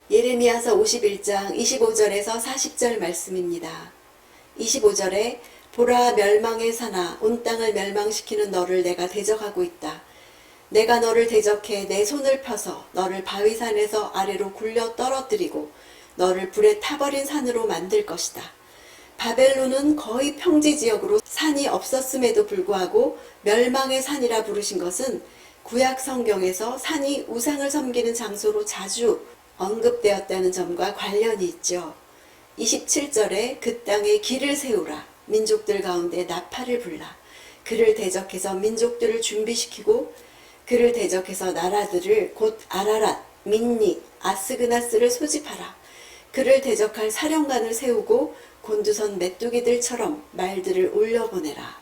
예레미야서 51장 25절에서 40절 말씀입니다. 25절에 보라, 멸망의 산아, 온 땅을 멸망시키는 너를 내가 대적하고 있다. 내가 너를 대적해 내 손을 펴서 너를 바위산에서 아래로 굴려 떨어뜨리고 너를 불에 타버린 산으로 만들 것이다. 바벨론은 거의 평지지역으로 산이 없었음에도 불구하고 멸망의 산이라 부르신 것은 구약 성경에서 산이 우상을 섬기는 장소로 자주 언급되었다는 점과 관련이 있죠. 27절에 그 땅에 길을 세우라. 민족들 가운데 나팔을 불라. 그를 대적해서 민족들을 준비시키고 그를 대적해서 나라들을 곧 아라랏, 민니, 아스그나스를 소집하라. 그를 대적할 사령관을 세우고 곤두선 메뚜기들처럼 말들을 올려보내라.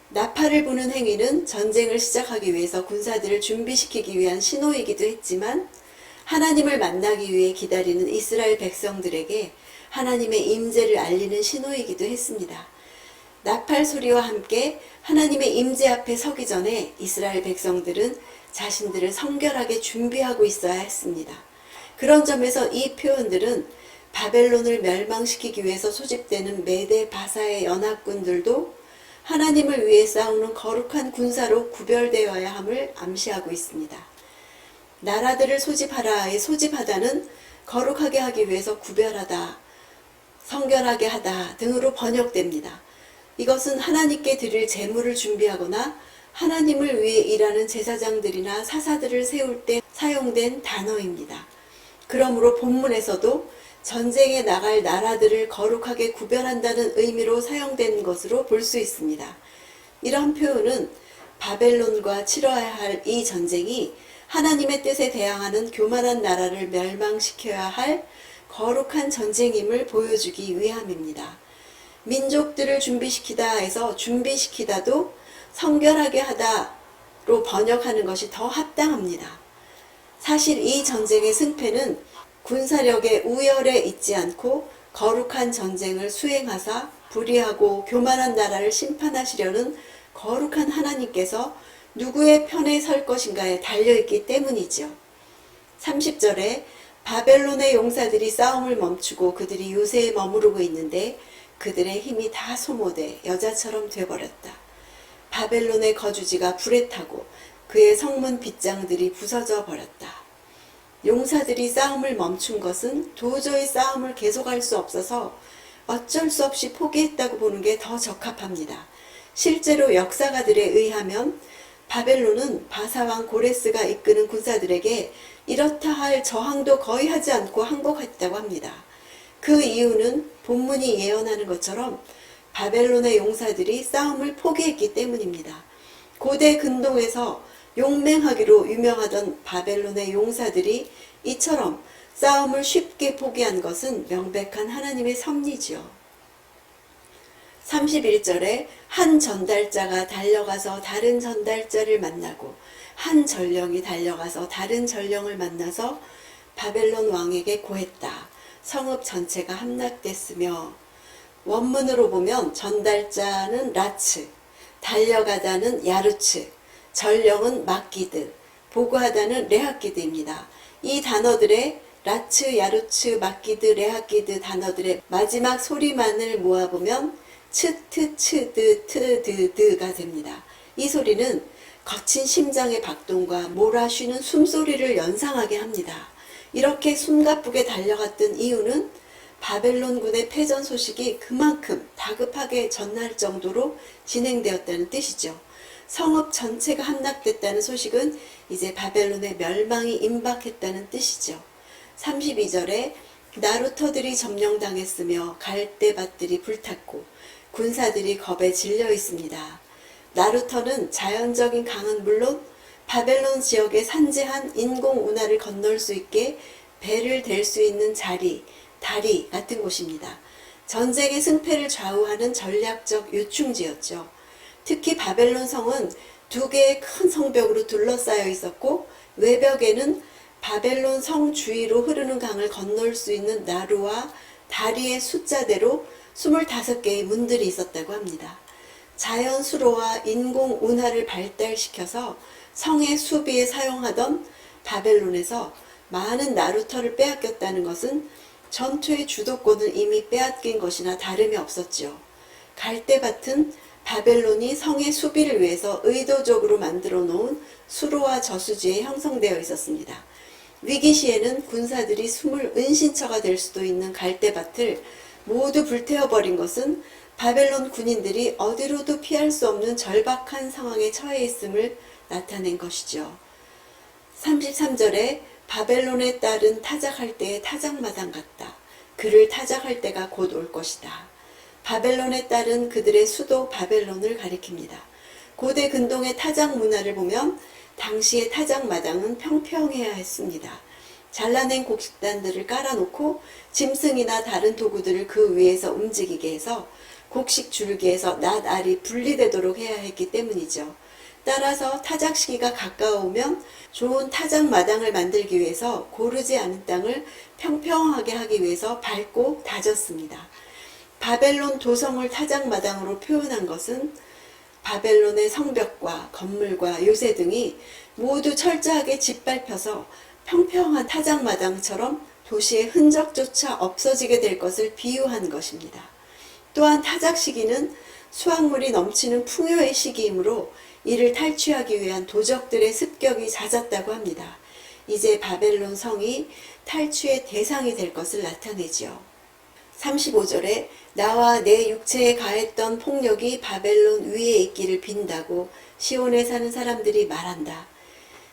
나팔을 부는 행위는 전쟁을 시작하기 위해서 군사들을 준비시키기 위한 신호이기도 했지만 하나님을 만나기 위해 기다리는 이스라엘 백성들에게 하나님의 임재를 알리는 신호이기도 했습니다. 나팔 소리와 함께 하나님의 임재 앞에 서기 전에 이스라엘 백성들은 자신들을 성결하게 준비하고 있어야 했습니다. 그런 점에서 이 표현들은 바벨론을 멸망시키기 위해서 소집되는 메대 바사의 연합군들도 하나님을 위해 싸우는 거룩한 군사로 구별되어야 함을 암시하고 있습니다. 나라들을 소집하라의 소집하다는 거룩하게 하기 위해서 구별하다, 성결하게 하다 등으로 번역됩니다. 이것은 하나님께 드릴 제물을 준비하거나 하나님을 위해 일하는 제사장들이나 사사들을 세울 때 사용된 단어입니다. 그러므로 본문에서도 전쟁에 나갈 나라들을 거룩하게 구별한다는 의미로 사용된 것으로 볼 수 있습니다. 이런 표현은 바벨론과 치러야 할 이 전쟁이 하나님의 뜻에 대항하는 교만한 나라를 멸망시켜야 할 거룩한 전쟁임을 보여주기 위함입니다. 민족들을 준비시키다 해서 준비시키다도 성결하게 하다로 번역하는 것이 더 합당합니다. 사실 이 전쟁의 승패는 군사력의 우열에 있지 않고 거룩한 전쟁을 수행하사 불의하고 교만한 나라를 심판하시려는 거룩한 하나님께서 누구의 편에 설 것인가에 달려있기 때문이죠. 30절에 바벨론의 용사들이 싸움을 멈추고 그들이 요새에 머무르고 있는데 그들의 힘이 다 소모돼 여자처럼 되어버렸다. 바벨론의 거주지가 불에 타고 그의 성문 빗장들이 부서져 버렸다. 용사들이 싸움을 멈춘 것은 도저히 싸움을 계속할 수 없어서 어쩔 수 없이 포기했다고 보는 게 더 적합합니다. 실제로 역사가들에 의하면 바벨론은 바사왕 고레스가 이끄는 군사들에게 이렇다 할 저항도 거의 하지 않고 항복했다고 합니다. 그 이유는 본문이 예언하는 것처럼 바벨론의 용사들이 싸움을 포기했기 때문입니다. 고대 근동에서 용맹하기로 유명하던 바벨론의 용사들이 이처럼 싸움을 쉽게 포기한 것은 명백한 하나님의 섭리지요. 31절에 한 전달자가 달려가서 다른 전달자를 만나고 한 전령이 달려가서 다른 전령을 만나서 바벨론 왕에게 고했다. 성읍 전체가 함락됐으며, 원문으로 보면 전달자는 라츠, 달려가다는 야르츠, 전령은 막기드, 보고하다는 레하기드입니다. 이 단어들의 라츠, 야르츠, 막기드, 레하기드 단어들의 마지막 소리만을 모아보면 츠트, 츠드, 트드드가 됩니다. 이 소리는 거친 심장의 박동과 몰아쉬는 숨소리를 연상하게 합니다. 이렇게 숨가쁘게 달려갔던 이유는 바벨론군의 패전 소식이 그만큼 다급하게 전할 정도로 진행되었다는 뜻이죠. 성읍 전체가 함락됐다는 소식은 이제 바벨론의 멸망이 임박했다는 뜻이죠. 32절에 나루터들이 점령당했으며 갈대밭들이 불탔고 군사들이 겁에 질려 있습니다. 나루터는 자연적인 강은 물론 바벨론 지역에 산재한 인공 운하를 건널 수 있게 배를 댈 수 있는 자리, 다리 같은 곳입니다. 전쟁의 승패를 좌우하는 전략적 요충지였죠. 특히 바벨론 성은 두 개의 큰 성벽으로 둘러싸여 있었고 외벽에는 바벨론 성 주위로 흐르는 강을 건널 수 있는 나루와 다리의 숫자대로 25개의 문들이 있었다고 합니다. 자연 수로와 인공 운하를 발달시켜서 성의 수비에 사용하던 바벨론에서 많은 나루터를 빼앗겼다는 것은 전투의 주도권을 이미 빼앗긴 것이나 다름이 없었지요. 갈대밭은 바벨론이 성의 수비를 위해서 의도적으로 만들어 놓은 수로와 저수지에 형성되어 있었습니다. 위기 시에는 군사들이 숨을 은신처가 될 수도 있는 갈대밭을 모두 불태워버린 것은 바벨론 군인들이 어디로도 피할 수 없는 절박한 상황에 처해 있음을 나타낸 것이죠. 33절에 바벨론에 따른 타작할 때의 타작마당 같다. 그를 타작할 때가 곧 올 것이다. 바벨론에 따른 그들의 수도 바벨론을 가리킵니다. 고대 근동의 타작 문화를 보면 당시의 타작마당은 평평해야 했습니다. 잘라낸 곡식단들을 깔아놓고 짐승이나 다른 도구들을 그 위에서 움직이게 해서 곡식 줄기에서 낫, 알이 분리되도록 해야 했기 때문이죠. 따라서 타작 시기가 가까우면 좋은 타작 마당을 만들기 위해서 고르지 않은 땅을 평평하게 하기 위해서 밟고 다졌습니다. 바벨론 도성을 타작 마당으로 표현한 것은 바벨론의 성벽과 건물과 요새 등이 모두 철저하게 짓밟혀서 평평한 타작 마당처럼 도시의 흔적조차 없어지게 될 것을 비유한 것입니다. 또한 타작 시기는 수확물이 넘치는 풍요의 시기이므로 이를 탈취하기 위한 도적들의 습격이 잦았다고 합니다. 이제 바벨론 성이 탈취의 대상이 될 것을 나타내지요. 35절에 나와 내 육체에 가했던 폭력이 바벨론 위에 있기를 빈다고 시온에 사는 사람들이 말한다.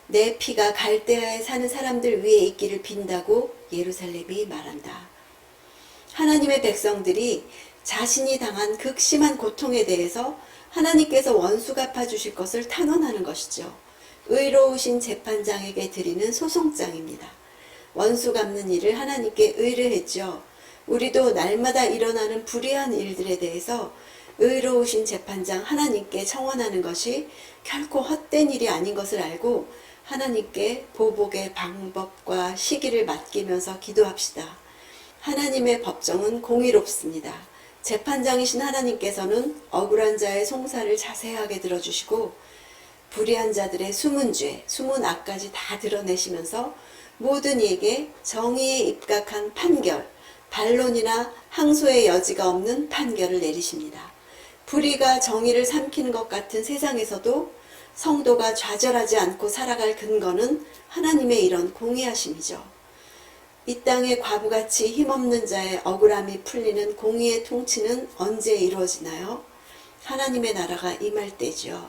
내 피가 갈대아에 사는 사람들 위에 있기를 빈다고 예루살렘이 말한다. 하나님의 백성들이 자신이 당한 극심한 고통에 대해서 하나님께서 원수 갚아주실 것을 탄원하는 것이죠. 의로우신 재판장에게 드리는 소송장입니다. 원수 갚는 일을 하나님께 의뢰했죠. 우리도 날마다 일어나는 불의한 일들에 대해서 의로우신 재판장 하나님께 청원하는 것이 결코 헛된 일이 아닌 것을 알고 하나님께 보복의 방법과 시기를 맡기면서 기도합시다. 하나님의 법정은 공의롭습니다. 재판장이신 하나님께서는 억울한 자의 송사를 자세하게 들어주시고 불의한 자들의 숨은 죄, 숨은 악까지 다 드러내시면서 모든 이에게 정의에 입각한 판결, 반론이나 항소의 여지가 없는 판결을 내리십니다. 불의가 정의를 삼키는 것 같은 세상에서도 성도가 좌절하지 않고 살아갈 근거는 하나님의 이런 공의하심이죠. 이 땅에 과부같이 힘없는 자의 억울함이 풀리는 공의의 통치는 언제 이루어지나요? 하나님의 나라가 임할 때죠.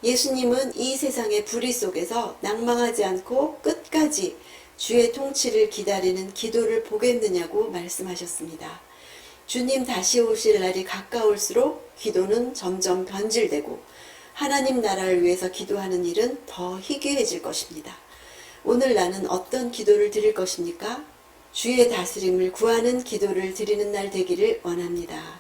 예수님은 이 세상의 불의 속에서 낭망하지 않고 끝까지 주의 통치를 기다리는 기도를 보겠느냐고 말씀하셨습니다. 주님 다시 오실 날이 가까울수록 기도는 점점 변질되고 하나님 나라를 위해서 기도하는 일은 더 희귀해질 것입니다. 오늘 나는 어떤 기도를 드릴 것입니까? 주의 다스림을 구하는 기도를 드리는 날 되기를 원합니다.